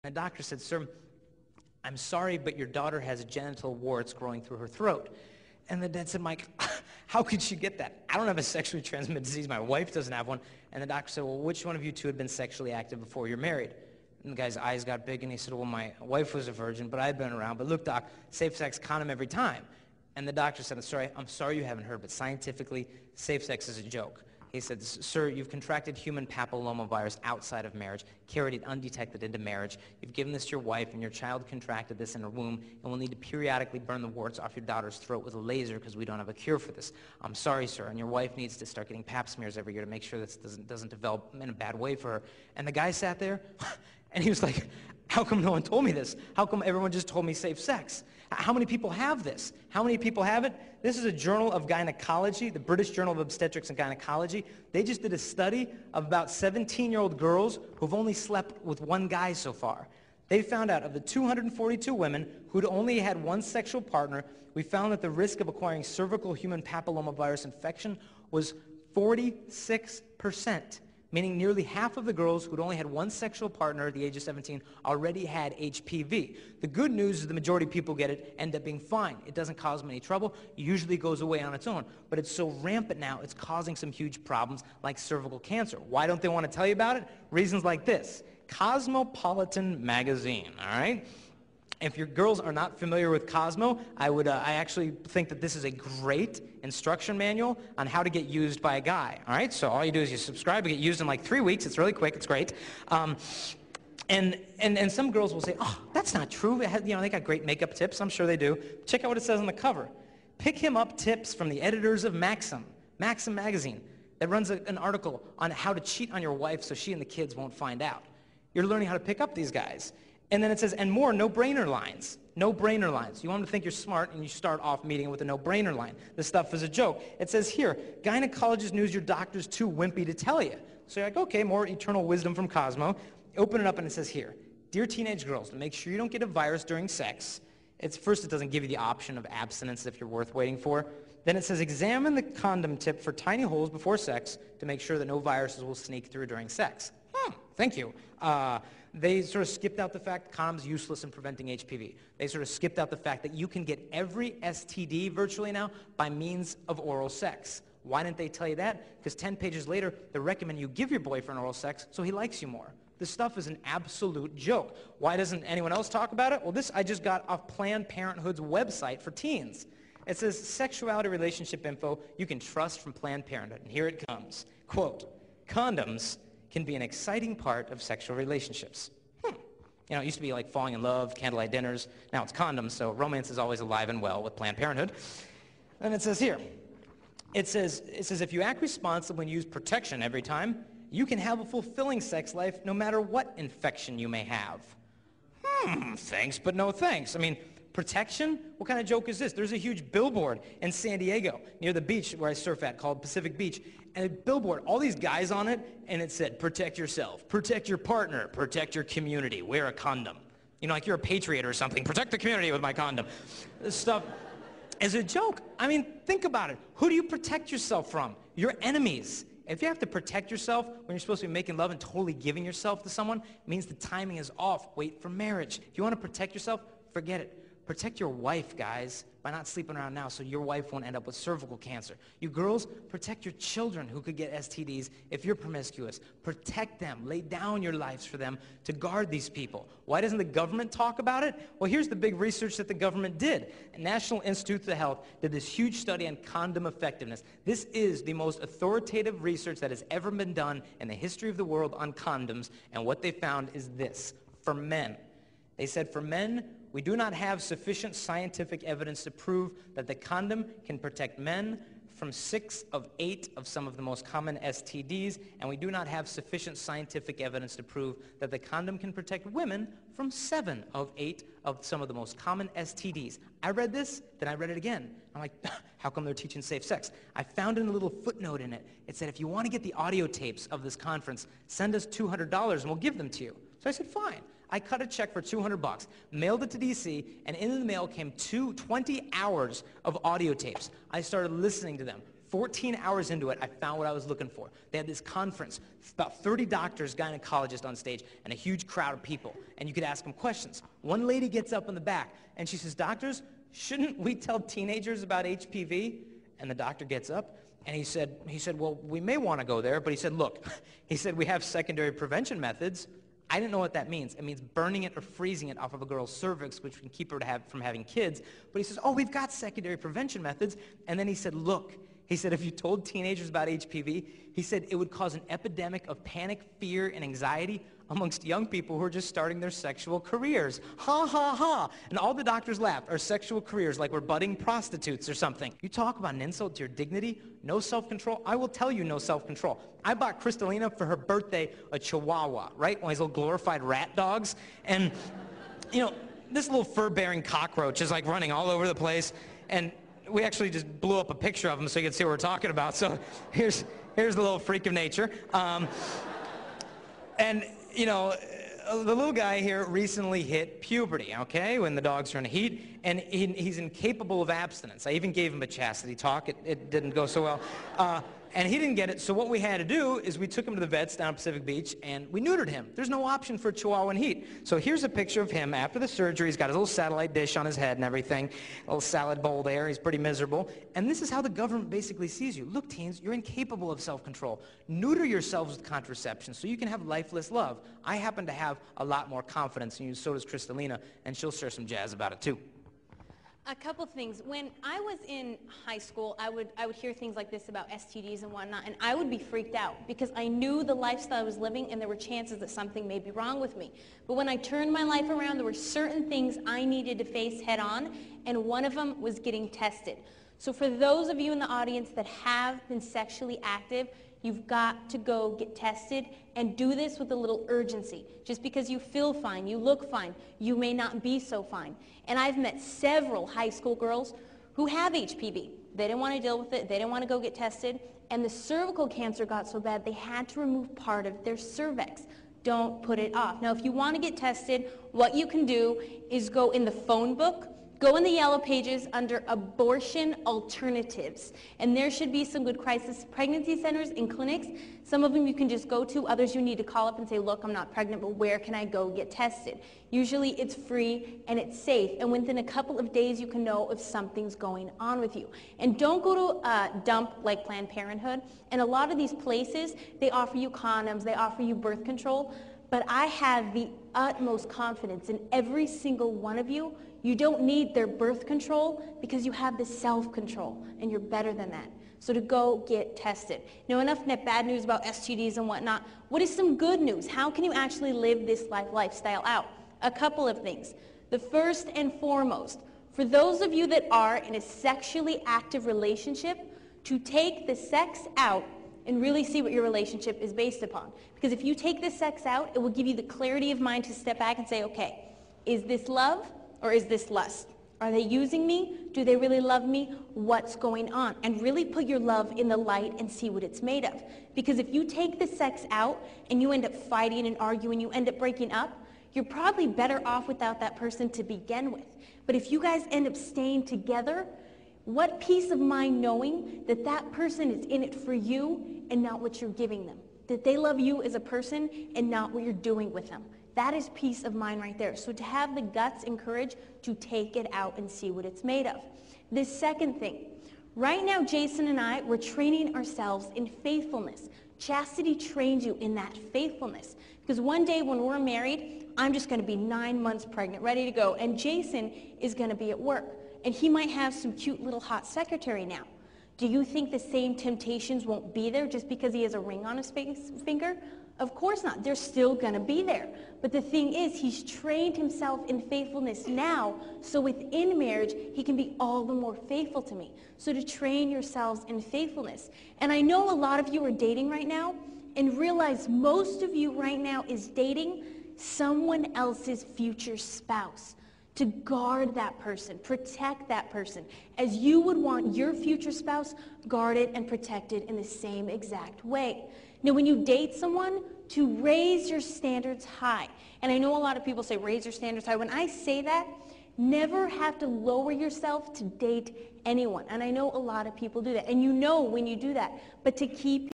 The doctor said, "Sir, I'm sorry, but your daughter has genital warts growing through her throat." And the dad said, "Mike, how could she get that? I don't have a sexually transmitted disease. My wife doesn't have one." And the doctor said, "Well, which one of you two had been sexually active before you're married?" And the guy's eyes got big, and he said, "Well, my wife was a virgin, but I'd been around. But look, doc, safe sex, condom every time." And the doctor said, I'm sorry you haven't heard, but scientifically, safe sex is a joke." He said, "Sir, you've contracted human papillomavirus outside of marriage, carried it undetected into marriage. You've given this to your wife, and your child contracted this in her womb, and we'll need to periodically burn the warts off your daughter's throat with a laser because we don't have a cure for this. I'm sorry, sir, and your wife needs to start getting pap smears every year to make sure this doesn't develop in a bad way for her." And the guy sat there, and he was like, "How come no one told me this? How come everyone just told me safe sex? How many people have this? How many people have it?" This is a Journal of Gynecology, the British Journal of Obstetrics and Gynecology. They just did a study of about 17-year-old girls who've only slept with one guy so far. They found out of the 242 women who'd only had one sexual partner, we found that the risk of acquiring cervical human papillomavirus infection was 46%. Meaning nearly half of the girls who'd only had one sexual partner at the age of 17 already had HPV. The good news is the majority of people get it, end up being fine. It doesn't cause them any trouble. It usually goes away on its own. But it's so rampant now, it's causing some huge problems like cervical cancer. Why don't they want to tell you about it? Reasons like this. Cosmopolitan magazine, all right? If your girls are not familiar with Cosmo, I actually think that this is a great instruction manual on how to get used by a guy. All right, so all you do is you subscribe, you get used in like 3 weeks. It's really quick. It's great. And some girls will say, "Oh, that's not true. They got great makeup tips." I'm sure they do. Check out what it says on the cover. "Pick him up tips from the editors of Maxim magazine," that runs an article on how to cheat on your wife so she and the kids won't find out. You're learning how to pick up these guys. And then it says, "and more no-brainer lines." No-brainer lines. You want them to think you're smart, and you start off meeting with a no-brainer line. This stuff is a joke. It says here, "Gynecologist news your doctor's too wimpy to tell you." So you're like, okay, more eternal wisdom from Cosmo. Open it up, and it says here, "Dear teenage girls, to make sure you don't get a virus during sex." First, it doesn't give you the option of abstinence if you're worth waiting for. Then it says, "Examine the condom tip for tiny holes before sex to make sure that no viruses will sneak through during sex." Thank you. They sort of skipped out the fact condom's useless in preventing HPV. They sort of skipped out the fact that you can get every STD virtually now by means of oral sex. Why didn't they tell you that? Because 10 pages later, they recommend you give your boyfriend oral sex so he likes you more. This stuff is an absolute joke. Why doesn't anyone else talk about it? Well, this I just got off Planned Parenthood's website for teens. It says, "Sexuality relationship info you can trust from Planned Parenthood." And here it comes. Quote, "Condoms can be an exciting part of sexual relationships." It used to be like falling in love, candlelight dinners. Now it's condoms, so romance is always alive and well with Planned Parenthood. And it says here, it says if you act responsibly and use protection every time, you can have a fulfilling sex life no matter what infection you may have. Thanks, but no thanks. I mean, protection? What kind of joke is this? There's a huge billboard in San Diego near the beach where I surf at called Pacific Beach. And a billboard, all these guys on it, and it said, "Protect yourself, protect your partner, protect your community, wear a condom." Like you're a patriot or something. "Protect the community with my condom." This stuff is a joke. I mean, think about it. Who do you protect yourself from? Your enemies. If you have to protect yourself when you're supposed to be making love and totally giving yourself to someone, it means the timing is off. Wait for marriage. If you want to protect yourself, forget it. Protect your wife, guys, by not sleeping around now so your wife won't end up with cervical cancer. You girls, protect your children who could get STDs if you're promiscuous. Protect them. Lay down your lives for them to guard these people. Why doesn't the government talk about it? Well, here's the big research that the government did. National Institutes of Health did this huge study on condom effectiveness. This is the most authoritative research that has ever been done in the history of the world on condoms, and what they found is this. For men, they said for men, we do not have sufficient scientific evidence to prove that the condom can protect men from 6 of 8 of some of the most common STDs, and we do not have sufficient scientific evidence to prove that the condom can protect women from 7 of 8 of some of the most common STDs. I read this, then I read it again. I'm like, how come they're teaching safe sex? I found in a little footnote in it. It said, if you want to get the audio tapes of this conference, send us $200 and we'll give them to you. So I said, fine. I cut a check for $200, mailed it to DC, and in the mail came 20 hours of audio tapes. I started listening to them 14 hours into it, I found what I was looking for. They had this conference, about 30 doctors, gynecologists on stage, and a huge crowd of people. And you could ask them questions. One lady gets up in the back, and she says, "Doctors, shouldn't we tell teenagers about HPV?" And the doctor gets up, and he said, "Well, we may want to go there." But he said, "Look," he said, "we have secondary prevention methods." I didn't know what that means. It means burning it or freezing it off of a girl's cervix, which can keep her from having kids. But he says, "Oh, we've got secondary prevention methods." And then he said, "Look," he said, "if you told teenagers about HPV," he said, "it would cause an epidemic of panic, fear, and anxiety amongst young people who are just starting their sexual careers." Ha, ha, ha. And all the doctors laughed. Our sexual careers, like we're budding prostitutes or something. You talk about an insult to your dignity, no self-control. I will tell you no self-control. I bought Kristalina for her birthday a Chihuahua, right? One of these little glorified rat dogs. And, you know, this little fur-bearing cockroach is like running all over the place. And we actually just blew up a picture of him so you can see what we're talking about. So here's the little freak of nature. And, you know, the little guy here recently hit puberty, okay, when the dogs are in heat, and he's incapable of abstinence. I even gave him a chastity talk. It didn't go so well. And he didn't get it, so what we had to do is we took him to the vets down at Pacific Beach, and we neutered him. There's no option for a Chihuahua in heat. So here's a picture of him after the surgery. He's got his little satellite dish on his head and everything, a little salad bowl there. He's pretty miserable. And this is how the government basically sees you. Look, teens, you're incapable of self-control. Neuter yourselves with contraception so you can have lifeless love. I happen to have a lot more confidence in you, so does Kristalina, and she'll share some jazz about it too. A couple things. When I was in high school, I would hear things like this about STDs and whatnot, and I would be freaked out because I knew the lifestyle I was living and there were chances that something may be wrong with me. But when I turned my life around, there were certain things I needed to face head on, and one of them was getting tested. So for those of you in the audience that have been sexually active, you've got to go get tested, and do this with a little urgency. Just because you feel fine, you look fine, you may not be so fine. And I've met several high school girls who have HPV. They didn't want to deal with it, they didn't want to go get tested, and the cervical cancer got so bad they had to remove part of their cervix. Don't put it off. Now, if you want to get tested, what you can do is go in the phone book, go in the yellow pages under abortion alternatives, and there should be some good crisis pregnancy centers and clinics. Some of them you can just go to, others you need to call up and say, "Look, I'm not pregnant, but where can I go get tested?" Usually it's free and it's safe, and within a couple of days you can know if something's going on with you. And don't go to a dump like Planned Parenthood, and a lot of these places, they offer you condoms, they offer you birth control, but I have the utmost confidence in every single one of you. You don't need their birth control because you have the self-control, and you're better than that. So to go get tested. Now, enough bad news about STDs and whatnot. What is some good news? How can you actually live this lifestyle out? A couple of things. The first and foremost, for those of you that are in a sexually active relationship, to take the sex out and really see what your relationship is based upon. Because if you take the sex out, it will give you the clarity of mind to step back and say, okay, is this love or is this lust? Are they using me? Do they really love me? What's going on? And really put your love in the light and see what it's made of. Because if you take the sex out and you end up fighting and arguing, you end up breaking up, you're probably better off without that person to begin with. But if you guys end up staying together, what peace of mind knowing that that person is in it for you and not what you're giving them. That they love you as a person and not what you're doing with them. That is peace of mind right there. So to have the guts and courage to take it out and see what it's made of. The second thing, right now Jason and I, we're training ourselves in faithfulness. Chastity trains you in that faithfulness. Because one day when we're married, I'm just going to be 9 months pregnant, ready to go, and Jason is going to be at work. And he might have some cute little hot secretary now. Do you think the same temptations won't be there just because he has a ring on his finger? Of course not. They're still going to be there. But the thing is, he's trained himself in faithfulness now, so within marriage, he can be all the more faithful to me. So to train yourselves in faithfulness. And I know a lot of you are dating right now, and realize most of you right now is dating someone else's future spouse. To guard that person, protect that person, as you would want your future spouse guarded and protected in the same exact way. Now, when you date someone, to raise your standards high. And I know a lot of people say raise your standards high. When I say that, Never have to lower yourself to date anyone. And I know a lot of people do that. And you know when you do that. But to keep